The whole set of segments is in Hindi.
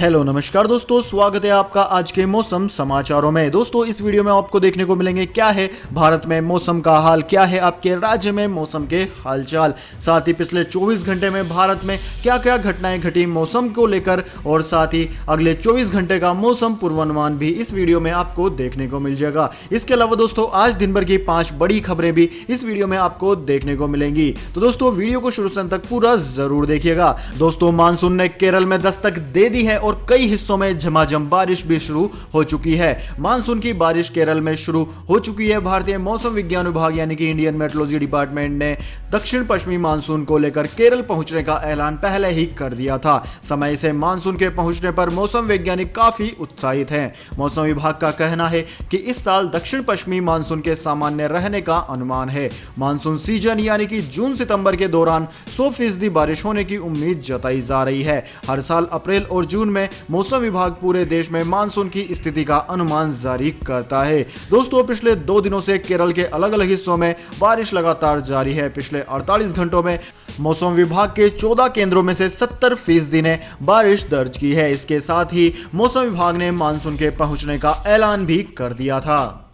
हेलो नमस्कार दोस्तों, स्वागत है आपका आज के मौसम समाचारों में। दोस्तों इस वीडियो में आपको देखने को मिलेंगे क्या है भारत में मौसम का हाल, क्या है आपके राज्य में मौसम के हालचाल, साथ ही पिछले 24 घंटे में भारत में क्या क्या घटनाएं घटी मौसम को लेकर, और साथ ही अगले 24 घंटे का मौसम पूर्वानुमान भी इस वीडियो में आपको देखने को मिल जाएगा। इसके अलावा दोस्तों आज दिन भर की 5 बड़ी खबरें भी इस वीडियो में आपको देखने को मिलेंगी। तो दोस्तों वीडियो को शुरू से अंत तक पूरा जरूर देखिएगा। दोस्तों मानसून ने केरल में दस्तक दे दी है और कई हिस्सों में झमाझम बारिश भी शुरू हो चुकी है। मानसून की बारिश केरल में शुरू हो चुकी है। भारतीय मौसम विज्ञान विभाग यानी कि इंडियन मेट्रोलॉजी डिपार्टमेंट ने दक्षिण पश्चिमी मानसून को लेकर केरल पहुंचने का ऐलान पहले ही कर दिया था। समय से मानसून के पहुंचने पर मौसम वैज्ञानिक काफी उत्साहित हैं। मौसम विभाग का कहना है कि इस साल दक्षिण पश्चिमी मानसून के सामान्य रहने का अनुमान है। मानसून सीजन यानी कि जून सितंबर के दौरान 100% बारिश होने की उम्मीद जताई जा रही है। हर साल अप्रैल और जून में मौसम विभाग पूरे देश में मानसून की स्थिति का अनुमान जारी करता है। दोस्तों पिछले 2 दिनों से केरल के अलग अलग हिस्सों में बारिश लगातार जारी है। पिछले 48 घंटों में मौसम विभाग के 14 केंद्रों में से 70% ने बारिश दर्ज की है। इसके साथ ही मौसम विभाग ने मानसून के पहुंचने का ऐलान भी कर दिया था।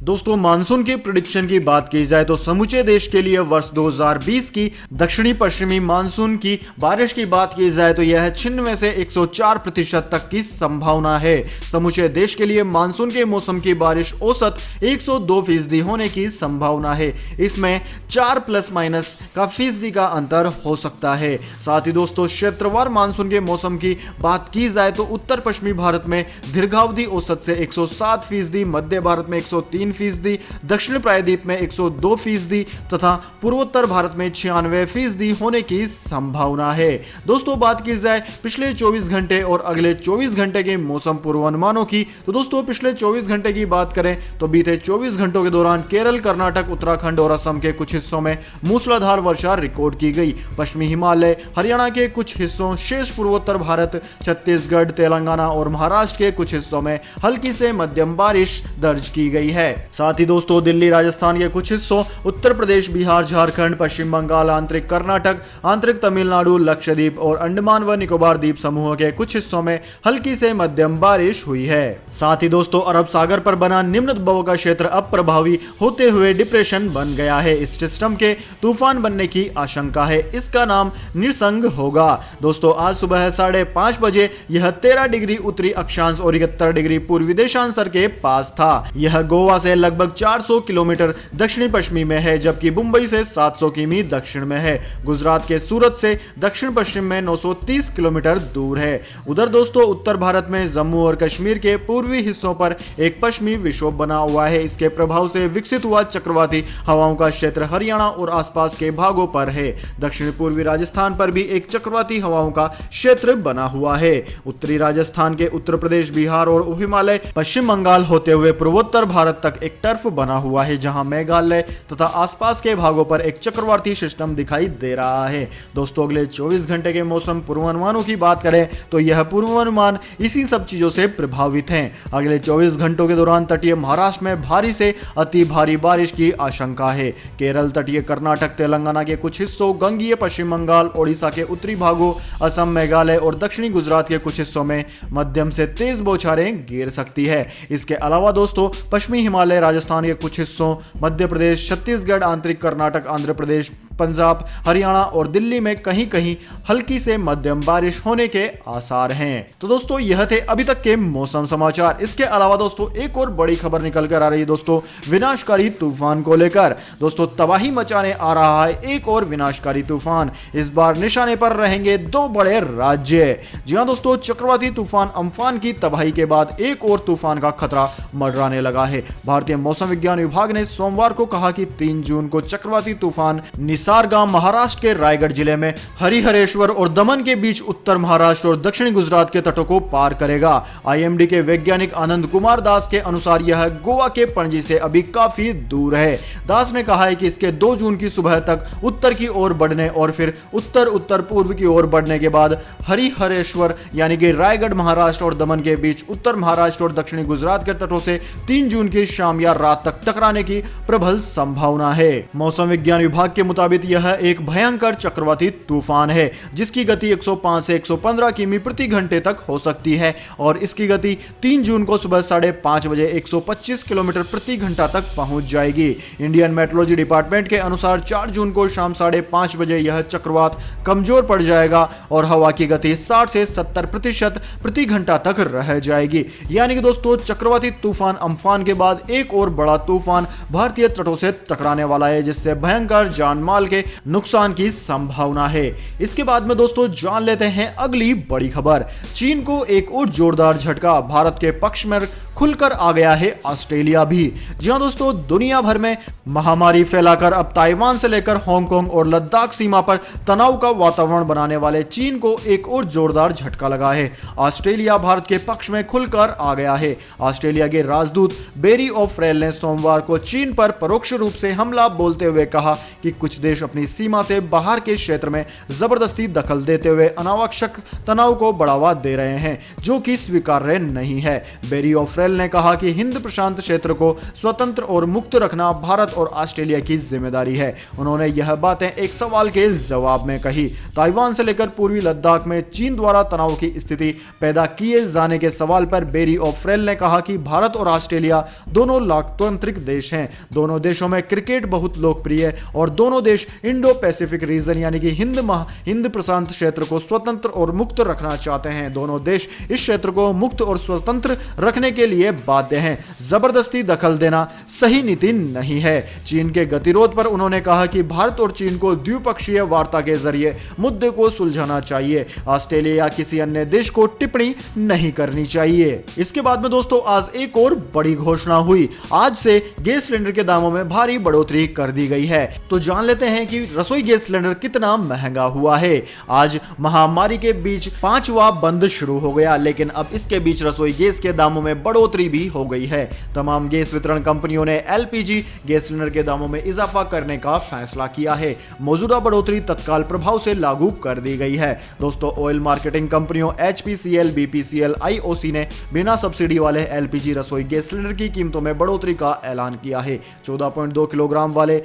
दोस्तों मानसून की प्रेडिक्शन की बात की जाए तो समूचे देश के लिए वर्ष 2020 की दक्षिणी पश्चिमी मानसून की बारिश की बात की जाए तो यह 96 से 104% तक की संभावना है। समूचे देश के लिए मानसून के मौसम की बारिश औसत 102% होने की संभावना है। इसमें 4 प्लस माइनस का फीसदी का अंतर हो सकता है। साथ ही दोस्तों क्षेत्रवार मानसून के मौसम की बात की जाए तो उत्तर पश्चिमी भारत में दीर्घावधि औसत से 107%, मध्य भारत में 103%, दक्षिण प्रायद्वीप में 102% तथा पूर्वोत्तर भारत में 96% होने की संभावना है। दोस्तों बात की जाए पिछले 24 घंटे और अगले 24 घंटे के मौसम पूर्वानुमानों की तो दोस्तों पिछले 24 घंटे की बात करें तो बीते 24 घंटों के दौरान केरल, कर्नाटक, उत्तराखंड और असम के कुछ हिस्सों में मूसलाधार वर्षा रिकॉर्ड की गई। पश्चिमी हिमालय, हरियाणा के कुछ हिस्सों, शेष पूर्वोत्तर भारत, छत्तीसगढ़, तेलंगाना और महाराष्ट्र के कुछ हिस्सों में हल्की से मध्यम बारिश दर्ज की गई है। साथ ही दोस्तों दिल्ली, राजस्थान के कुछ हिस्सों, उत्तर प्रदेश, बिहार, झारखंड, पश्चिम बंगाल, आंतरिक कर्नाटक, आंतरिक तमिलनाडु, लक्षद्वीप और अंडमान व निकोबार द्वीप समूह के कुछ हिस्सों में हल्की से मध्यम बारिश हुई है। साथ ही दोस्तों अरब सागर पर बना निम्न दबाव का क्षेत्र अब प्रभावी होते हुए डिप्रेशन बन गया है। इस सिस्टम के तूफान बनने की आशंका है। इसका नाम निसंग होगा। दोस्तों आज सुबह 5:30 बजे यह 13 डिग्री उत्तरी अक्षांश और 71 डिग्री पूर्वी देशांतर के पास था। यह गोवा से लगभग 400 किलोमीटर दक्षिणी पश्चिमी में है, जबकि मुंबई से 700 किमी दक्षिण में है। गुजरात के सूरत से दक्षिण पश्चिम में 930 किलोमीटर दूर है। उधर दोस्तों उत्तर भारत में जम्मू और कश्मीर के पूर्वी हिस्सों पर एक पश्चिमी विक्षोभ बना हुआ है। इसके प्रभाव से विकसित हुआ चक्रवाती हवाओं का क्षेत्र हरियाणा और आसपास के भागों पर है। दक्षिण पूर्वी राजस्थान पर भी एक चक्रवाती हवाओं का क्षेत्र बना हुआ है। उत्तरी राजस्थान के उत्तर प्रदेश, बिहार और हिमालय, पश्चिम बंगाल होते हुए पूर्वोत्तर भारत तक एक टर्फ बना हुआ है, जहां मेघालय तथा आसपास के भागों पर एक चक्रवाती सिस्टम दिखाई दे रहा है। दोस्तों अगले 24 घंटे के मौसम पूर्वानुमानों की बात करें तो यह पूर्वानुमान इसी सब चीजों से प्रभावित हैं। अगले 24 घंटों के दौरान तटीय महाराष्ट्र में भारी से अति भारी बारिश की आशंका है। केरल, तटीय कर्नाटक, तेलंगाना के कुछ हिस्सों, गंगीय पश्चिम बंगाल, ओडिशा के उत्तरी भागों, असम, मेघालय और दक्षिणी गुजरात के कुछ हिस्सों में मध्यम से तेज बौछारें गिर सकती है। इसके अलावा दोस्तों पश्चिमी हिमालय, राजस्थान के कुछ हिस्सों, मध्य प्रदेश, छत्तीसगढ़, आंतरिक कर्नाटक, आंध्र प्रदेश, पंजाब, हरियाणा और दिल्ली में कहीं कहीं हल्की से मध्यम बारिश होने के आसार हैं। तो दोस्तों यह थे अभी तक के मौसम समाचार। इसके अलावा दोस्तों एक और बड़ी खबर निकल कर आ रही है दोस्तों विनाशकारी तूफान को लेकर। दोस्तों तबाही मचाने आ रहा है एक और विनाशकारी तूफान। इस बार निशाने पर रहेंगे 2 बड़े राज्य। जी हां दोस्तों, चक्रवाती तूफान अम्फान की तबाही के बाद एक और तूफान का खतरा मंडराने लगा है। भारतीय मौसम विज्ञान विभाग ने सोमवार को कहा कि 3 जून को चक्रवाती तूफान निसर्गा महाराष्ट्र के रायगढ़ जिले में हरिहरेश्वर और दमन के बीच उत्तर महाराष्ट्र और दक्षिणी गुजरात के तटों को पार करेगा। आईएमडी के वैज्ञानिक आनंद कुमार दास के अनुसार यह गोवा के पणजी से अभी काफी दूर है। दास ने कहा है कि इसके 2 जून की सुबह तक उत्तर की ओर बढ़ने और फिर उत्तर उत्तर पूर्व की ओर बढ़ने के बाद हरिहरेश्वर यानी कि रायगढ़ महाराष्ट्र और दमन के बीच उत्तर महाराष्ट्र और दक्षिणी गुजरात के तटों से 3 जून की शाम या रात तक टकराने की प्रबल संभावना है। मौसम विज्ञान विभाग के मुताबिक मुताबिक यह एक भयंकर चक्रवाती तूफान है जिसकी गति 105 से 115 किमी प्रति घंटे तक हो सकती है और इसकी गति 3 जून को सुबह 5:30 बजे 125 किलोमीटर प्रति घंटा तक पहुंच जाएगी। इंडियन मेट्रोलॉजी डिपार्टमेंट के अनुसार 4 जून को शाम 5:30 बजे यह चक्रवात कमजोर पड़ जाएगा और हवा की गति 60 से 70% प्रति घंटा तक रह जाएगी। यानी कि दोस्तों चक्रवाती तूफान अम्फान के बाद एक और बड़ा तूफान भारतीय तटों से टकराने वाला है जिससे भयंकर जान माल के नुकसान की संभावना है। इसके बाद में दोस्तों जान लेते हैं अगली बड़ी खबर। चीन को एक और जोरदार झटका, भारत के पक्ष में खुलकर आ गया है ऑस्ट्रेलिया भी। जी हां दोस्तों, दुनिया भर में महामारी फैलाकर अब ताइवान से लेकर हांगकांग और लद्दाख सीमा पर तनाव का वातावरण बनाने वाले चीन को एक और जोरदार झटका लगा है। ऑस्ट्रेलिया भारत के पक्ष में खुलकर आ गया है। ऑस्ट्रेलिया के राजदूत बेरी ओफ्रेल ने सोमवार को चीन पर परोक्ष रूप से हमला बोलते हुए कहा कि कुछ देश अपनी सीमा से बाहर के क्षेत्र में जबरदस्ती दखल देते हुए अनावश्यक तनाव को बढ़ावा दे रहे हैं जो कि स्वीकार्य नहीं है। बेरी ओफ्रेल ने कहा कि हिंद प्रशांत क्षेत्र को स्वतंत्र और मुक्त रखना भारत और ऑस्ट्रेलिया की जिम्मेदारी है। उन्होंने यह बातें एक सवाल के जवाब में कही। ताइवान से लेकर पूर्वी लद्दाख में चीन द्वारा तनाव की स्थिति पैदा किए जाने के सवाल पर बेरी ओफ्रेल ने कहा कि भारत और ऑस्ट्रेलिया दोनों लोकतांत्रिक देश हैं। दोनों देशों में क्रिकेट बहुत लोकप्रिय है और दोनों देश इंडो पैसिफिक रीजन यानी कि हिंद प्रशांत क्षेत्र को स्वतंत्र और मुक्त रखना चाहते हैं। दोनों देश इस क्षेत्र को मुक्त और स्वतंत्र रखने के लिए बाध्य हैं। जबरदस्ती दखल देना सही नीति नहीं है। चीन के गतिरोध पर उन्होंने कहा कि भारत और चीन को द्विपक्षीय वार्ता के जरिए मुद्दे को सुलझाना चाहिए। ऑस्ट्रेलिया या किसी अन्य देश को टिप्पणी नहीं करनी चाहिए। इसके बाद में दोस्तों आज एक और बड़ी घोषणा हुई। आज से गैस सिलेंडर के दामों में भारी बढ़ोतरी कर दी गई है। तो जान लेते हैं कि रसोई गैस सिलेंडर कितना महंगा हुआ है। आज महामारी के बीच 5वां बंद शुरू हो गया, लेकिन अब इसके बीच रसोई गैस के दामों में बढ़ोतरी भी हो गई है। तमाम गैस वितरण कंपनियों ने एलपीजी गैस सिलेंडर के दामों में इजाफा करने का फैसला किया है। मौजूदा बढ़ोतरी तत्काल प्रभाव से लागू कर दी गई है। दोस्तों ऑयल मार्केटिंग कंपनियों एचपीसीएल, बीपीसीएल, आईओसी ने बिना सब्सिडी वाले एलपीजी रसोई गैस सिलेंडर की कीमतों में बढ़ोतरी का ऐलान किया है। 14.2 किलोग्राम वाले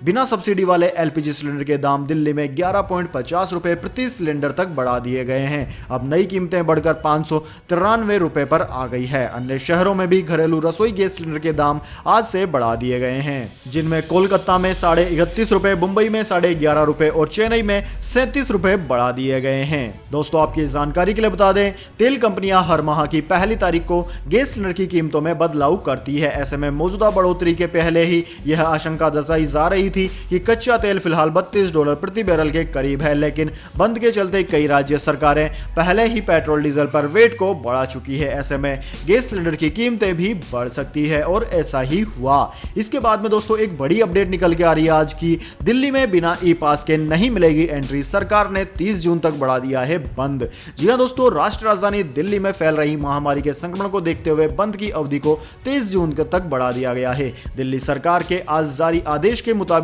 बिना सब्सिडी वाले एलपीजी सिलेंडर के दाम दिल्ली में 11.50 रुपए प्रति सिलेंडर तक बढ़ा दिए गए हैं। अब नई कीमतें बढ़कर 593 रुपए पर आ गई है। अन्य शहरों में भी घरेलू रसोई गैस सिलेंडर के दाम आज से बढ़ा दिए गए हैं, जिनमें कोलकाता में 31.5 रुपए, मुंबई में 11.5 रुपए और चेन्नई में 37 रुपए बढ़ा दिए गए हैं। दोस्तों आपकी जानकारी के लिए बता दें, तेल कंपनियां हर माह की पहली तारीख को गैस सिलेंडर की कीमतों में बदलाव करती है। ऐसे में मौजूदा बढ़ोतरी के पहले ही यह आशंका दर्शाई जा रही थी कि कच्चा तेल फिलहाल $32 प्रति बैरल के करीब है, लेकिन बंद के चलते कई राज्य सरकारें पहले ही पेट्रोल डीजल पर वेट को बढ़ा चुकी है। ऐसे में गैस सिलेंडर की कीमतें भी बढ़ सकती है और ऐसा ही हुआ। इसके बाद में दोस्तों एक बड़ी अपडेट निकल के आ रही है आज की। दिल्ली में बिना ई पास के नहीं मिलेगी एंट्री, सरकार ने 30 जून तक बढ़ा दिया है बंद। जी हां दोस्तों, राष्ट्र राजधानी दिल्ली में फैल रही महामारी के संक्रमण को देखते हुए बंद की अवधि को 23 जून तक बढ़ा दिया गया है। दिल्ली सरकार के आज जारी आदेश के मुताबिक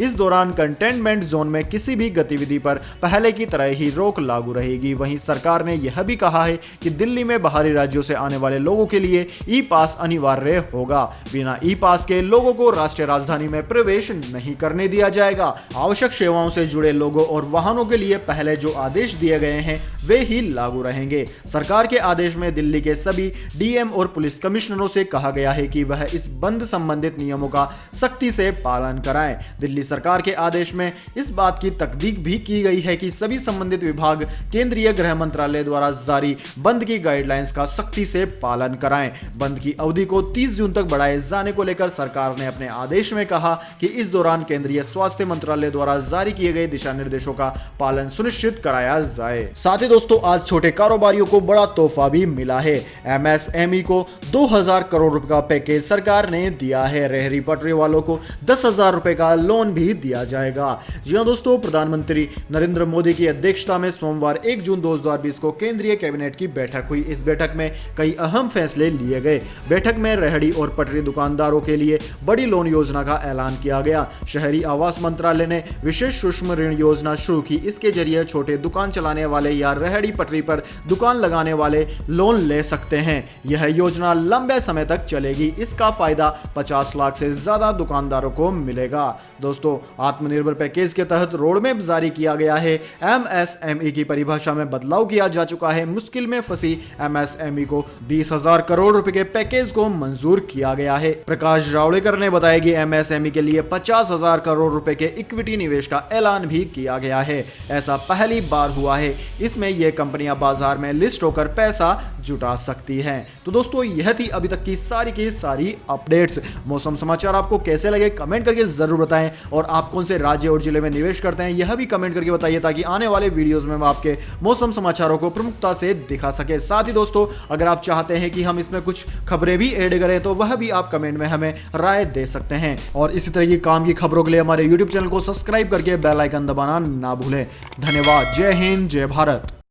इस दौरान कंटेनमेंट जोन में किसी भी गतिविधि पर पहले की तरह ही रोक लागू रहेगी। वहीं सरकार ने यह भी कहा है कि दिल्ली में बाहरी राज्यों से आने वाले लोगों के लिए ई पास अनिवार्य होगा। बिना ई पास के लोगों को राष्ट्रीय राजधानी में प्रवेश नहीं करने दिया जाएगा। आवश्यक सेवाओं से जुड़े लोगों और वाहनों के लिए पहले जो आदेश दिए गए हैं वे ही लागू रहेंगे। सरकार के आदेश में दिल्ली के सभी डीएम और पुलिस कमिश्नरों से कहा गया है कि वह इस बंद संबंधित नियमों का सख्ती से पालन कराएं। दिल्ली सरकार के आदेश में इस बात की तकदीक भी की गई है कि सभी संबंधित विभाग केंद्रीय गृह मंत्रालय द्वारा जारी बंद की गाइडलाइंस का सख्ती से पालन कराएं। बंद की अवधि को 30 जून तक बढ़ाए जाने को लेकर सरकार ने अपने आदेश में कहा कि इस दौरान केंद्रीय स्वास्थ्य मंत्रालय द्वारा जारी किए गए दिशा निर्देशों का पालन सुनिश्चित कराया जाए। साथ ही दोस्तों आज छोटे कारोबारियों को बड़ा तोहफा भी मिला है। एमएसएमई को 2000 करोड़ रुपए का पैकेज सरकार ने दिया है। रेहड़ी पटरी वालों को 10,000 रुपए का लोन भी दिया जाएगा। जी हां दोस्तों, प्रधानमंत्री नरेंद्र मोदी की अध्यक्षता में सोमवार 1 जून 2020 को केंद्रीय कैबिनेट की बैठक हुई। इस बैठक में कई अहम फैसले लिए गए। बैठक में रेहड़ी और पटरी दुकानदारों के लिए बड़ी लोन योजना का ऐलान किया गया। शहरी आवास मंत्रालय ने विशेष सूक्ष्म ऋण योजना शुरू की। इसके जरिए छोटे दुकान चलाने वाले या रेहड़ी पटरी पर दुकान लगाने वाले लोन ले सकते हैं। यह योजना लंबे समय तक चलेगी। इसका फायदा 50 लाख से ज्यादा दुकानदारों को मिलेगा। दोस्तों आत्मनिर्भर पैकेज के तहत रोडमैप जारी किया गया है। एमएसएमई की परिभाषा में बदलाव किया जा चुका है। मुश्किल में फंसी एमएसएमई को 20,000 करोड़ रुपए के पैकेज को मंजूर किया गया है। प्रकाश जावड़ेकर ने बताया कि एमएसएमई के लिए 50,000 करोड़ रुपए के इक्विटी निवेश का ऐलान भी किया गया है। ऐसा पहली बार हुआ है। इसमें यह कंपनियां बाजार में लिस्ट होकर पैसा जुटा सकती हैं। तो दोस्तों यह थी अभी तक की सारी अपडेट्स। मौसम समाचार आपको कैसे लगे कमेंट करके जरूर बताएं, और आप कौन से राज्य और जिले में निवेश करते हैं यह भी कमेंट करके बताइए, ताकि आने वाले वीडियोस में मैं आपके मौसम समाचारों को प्रमुखता से दिखा सके। साथ ही दोस्तों अगर आप चाहते हैं कि हम इसमें कुछ खबरें भी ऐड करें तो वह भी आप कमेंट में हमें राय दे सकते हैं। और इसी तरह की काम की खबरों के लिए हमारे यूट्यूब चैनल को सब्सक्राइब करके बेल आइकन दबाना ना भूलें। धन्यवाद। जय हिंद, जय भारत।